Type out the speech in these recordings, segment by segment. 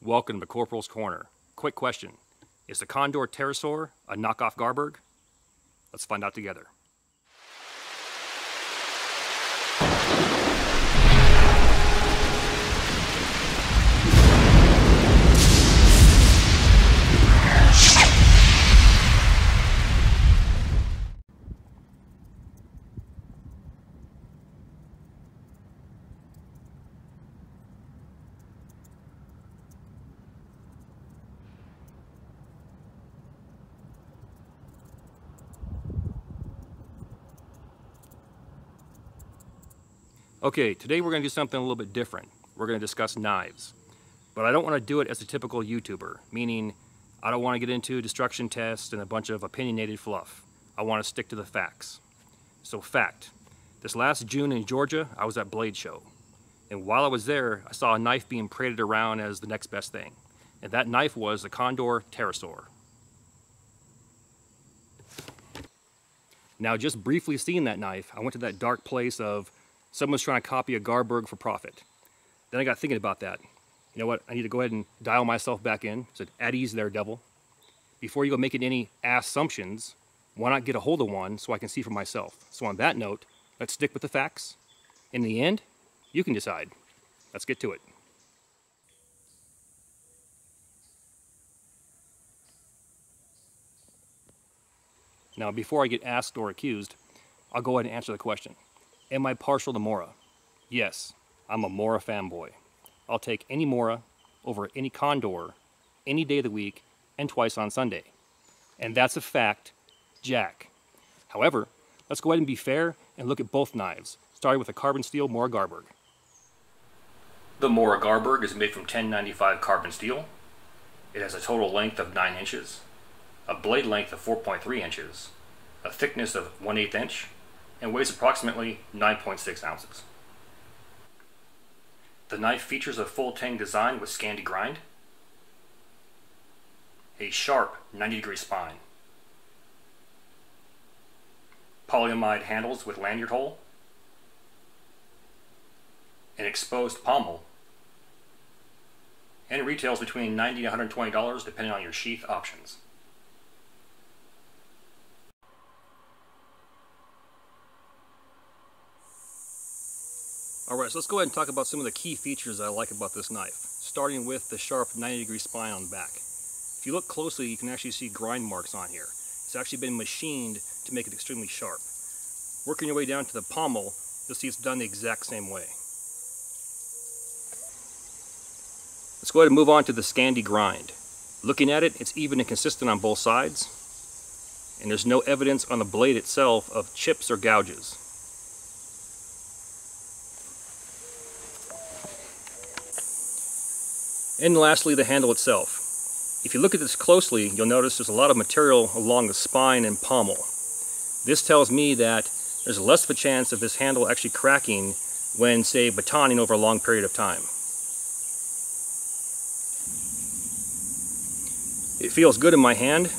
Welcome to Corporals Corner. Quick question. Is the Condor Terrasaur a knockoff Garberg? Let's find out together. Okay, today we're going to do something a little bit different. We're going to discuss knives. But I don't want to do it as a typical YouTuber, meaning I don't want to get into destruction tests and a bunch of opinionated fluff. I want to stick to the facts. So fact, this last June in Georgia, I was at Blade Show. And while I was there, I saw a knife being paraded around as the next best thing. And that knife was the Condor Terrasaur. Now, just briefly seeing that knife, I went to that dark place of someone's trying to copy a Garberg for profit. Then I got thinking about that. You know what? I need to go ahead and dial myself back in. I said, at ease there, devil. Before you go making any assumptions, why not get a hold of one so I can see for myself? So on that note, let's stick with the facts. In the end, you can decide. Let's get to it. Now, before I get asked or accused, I'll go ahead and answer the question. Am I partial to Mora? Yes, I'm a Mora fanboy. I'll take any Mora over any Condor any day of the week and twice on Sunday. And that's a fact, Jack. However, let's go ahead and be fair and look at both knives, starting with the carbon steel Mora Garberg. The Mora Garberg is made from 1095 carbon steel. It has a total length of 9 inches, a blade length of 4.3 inches, a thickness of 1/8 inch, and weighs approximately 9.6 ounces. The knife features a full tang design with Scandi Grind, a sharp 90-degree spine, polyamide handles with lanyard hole, an exposed pommel, and retails between $90 and $120 depending on your sheath options. Alright, so let's go ahead and talk about some of the key features I like about this knife, starting with the sharp 90-degree spine on the back. If you look closely, you can actually see grind marks on here. It's actually been machined to make it extremely sharp. Working your way down to the pommel, you'll see it's done the exact same way. Let's go ahead and move on to the Scandi Grind. Looking at it, it's even and consistent on both sides, and there's no evidence on the blade itself of chips or gouges. And lastly, the handle itself. If you look at this closely, you'll notice there's a lot of material along the spine and pommel. This tells me that there's less of a chance of this handle actually cracking when, say, batoning over a long period of time. It feels good in my hand,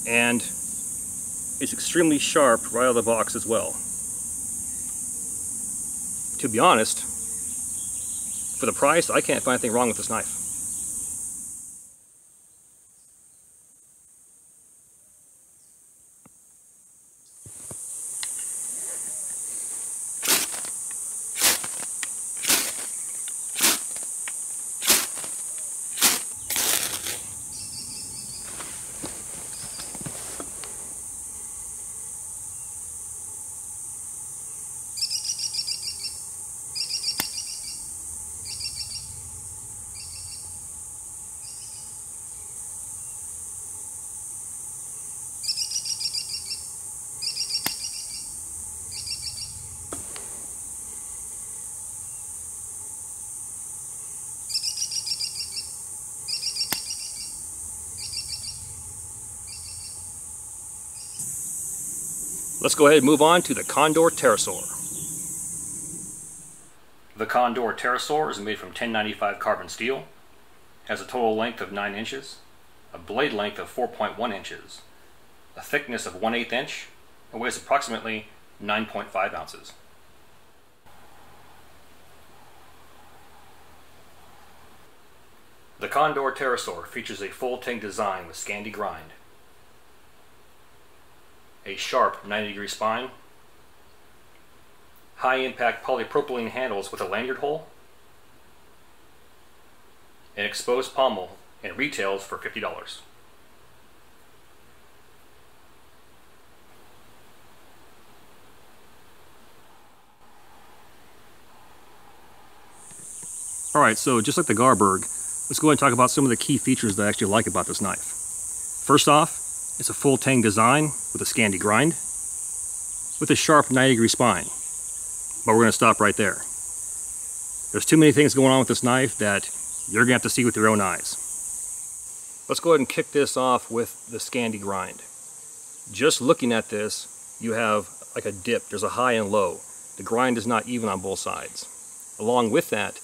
and it's extremely sharp right out of the box as well. To be honest, for the price, I can't find anything wrong with this knife. Let's go ahead and move on to the Condor Terrasaur. The Condor Terrasaur is made from 1095 carbon steel, has a total length of 9 inches, a blade length of 4.1 inches, a thickness of 1/8 inch, and weighs approximately 9.5 ounces. The Condor Terrasaur features a full tank design with Scandi Grind, a sharp 90-degree spine, high-impact polypropylene handles with a lanyard hole, an exposed pommel, and retails for $50. Alright, so just like the Garberg, let's go ahead and talk about some of the key features that I actually like about this knife. First off, it's a full tang design with a Scandi Grind with a sharp 90-degree spine. But we're going to stop right there. There's too many things going on with this knife that you're going to have to see with your own eyes. Let's go ahead and kick this off with the Scandi Grind. Just looking at this, you have like a dip. There's a high and low. The grind is not even on both sides. Along with that,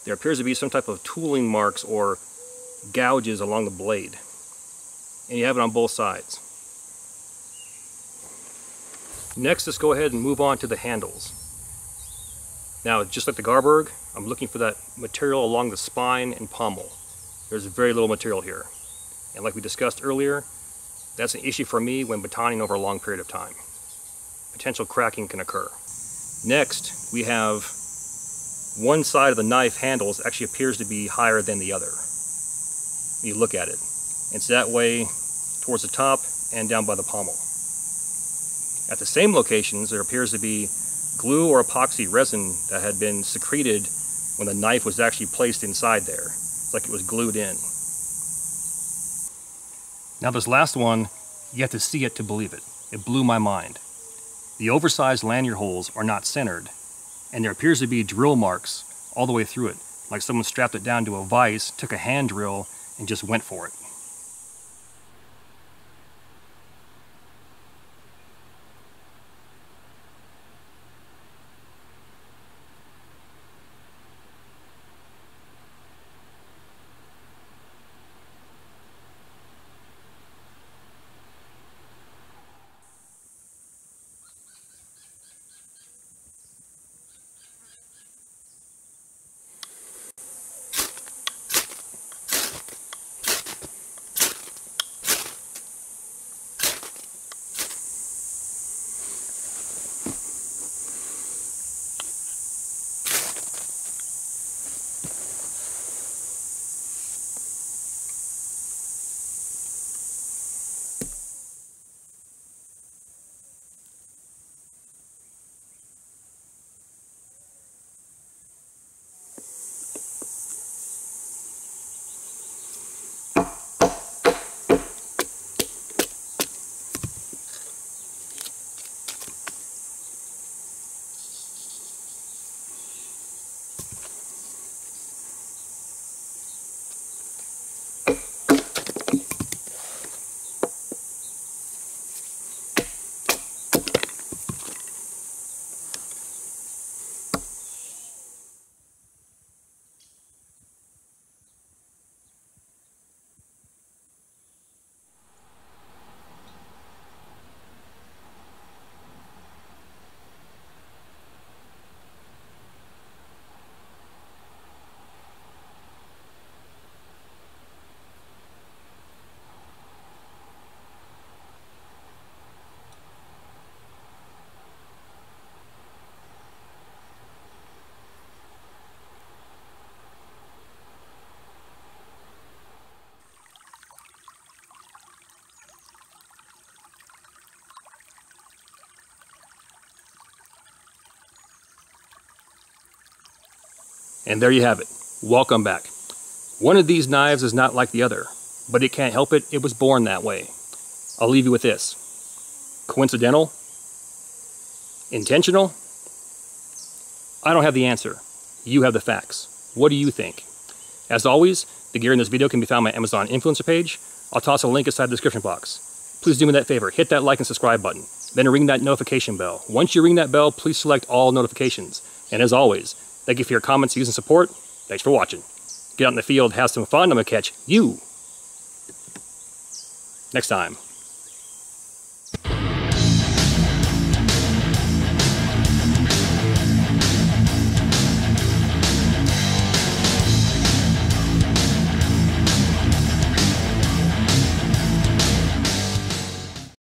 there appears to be some type of tooling marks or gouges along the blade. And you have it on both sides. Next, let's go ahead and move on to the handles. Now, just like the Garberg, I'm looking for that material along the spine and pommel. There's very little material here. And like we discussed earlier, that's an issue for me when batoning over a long period of time. Potential cracking can occur. Next, we have one side of the knife handles actually appears to be higher than the other. You look at it. It's that way towards the top and down by the pommel. At the same locations, there appears to be glue or epoxy resin that had been secreted when the knife was actually placed inside there. It's like it was glued in. Now this last one, you have to see it to believe it. It blew my mind. The oversized lanyard holes are not centered, and there appears to be drill marks all the way through it, like someone strapped it down to a vise, took a hand drill, and just went for it. And there you have it. Welcome back. One of these knives is not like the other, but it can't help it. It was born that way. I'll leave you with this. Coincidental? Intentional? I don't have the answer. You have the facts. What do you think? As always, the gear in this video can be found on my Amazon influencer page. I'll toss a link inside the description box. Please do me that favor. Hit that like and subscribe button. Then ring that notification bell. Once you ring that bell, please select all notifications. And as always, thank you for your comments, views, and support. Thanks for watching. Get out in the field, have some fun. I'm going to catch you next time.